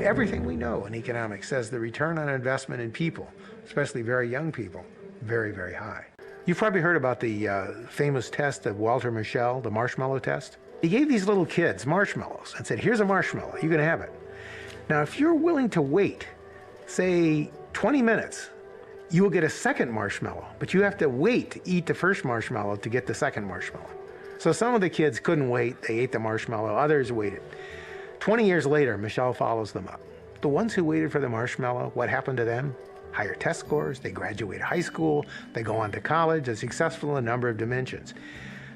Everything we know in economics says the return on investment in people, especially very young people, very, very high. You've probably heard about the famous test of Walter Mischel, the marshmallow test. He gave these little kids marshmallows and said, here's a marshmallow, you can have it. Now, if you're willing to wait, say 20 minutes, you will get a second marshmallow, but you have to wait to eat the first marshmallow to get the second marshmallow. So some of the kids couldn't wait, they ate the marshmallow, others waited. 20 years later, Mischel follows them up. The ones who waited for the marshmallow, what happened to them? Higher test scores, they graduate high school, they go on to college, they're successful in a number of dimensions.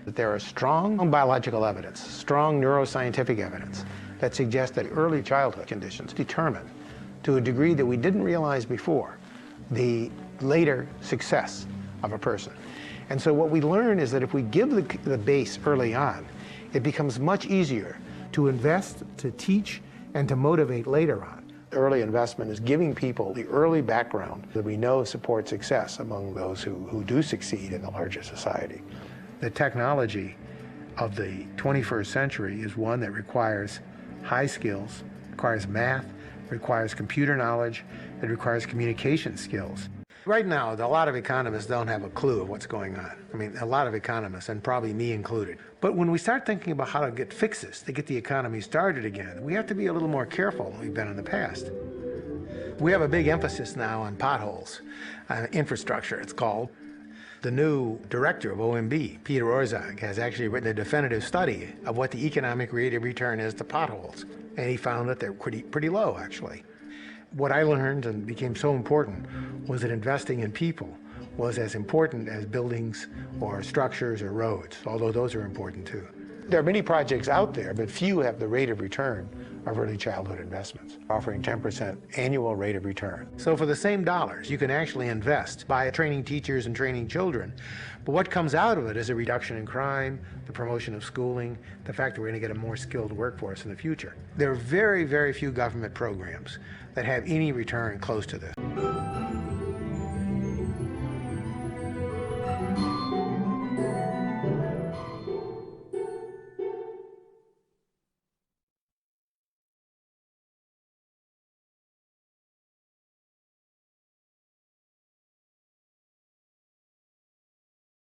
That there is strong biological evidence, strong neuroscientific evidence that suggests that early childhood conditions determine, to a degree that we didn't realize before, the later success of a person. And so what we learn is that if we give the base early on, it becomes much easier to invest, to teach, and to motivate later on. Early investment is giving people the early background that we know supports success among those who do succeed in the larger society. The technology of the 21st century is one that requires high skills, requires math, requires computer knowledge, it requires communication skills. Right now, a lot of economists don't have a clue of what's going on. I mean, a lot of economists, and probably me included. But when we start thinking about how to get fixes, to get the economy started again, we have to be a little more careful than we've been in the past. We have a big emphasis now on potholes, infrastructure it's called. The new director of OMB, Peter Orszag, has actually written a definitive study of what the economic rate of return is to potholes. And he found that they're pretty low, actually. What I learned and became so important was that investing in people was as important as buildings or structures or roads, although those are important too. There are many projects out there, but few have the rate of return of early childhood investments, offering 10% annual rate of return. So for the same dollars, you can actually invest by training teachers and training children. But what comes out of it is a reduction in crime, the promotion of schooling, the fact that we're going to get a more skilled workforce in the future. There are very, very few government programs that have any return close to this.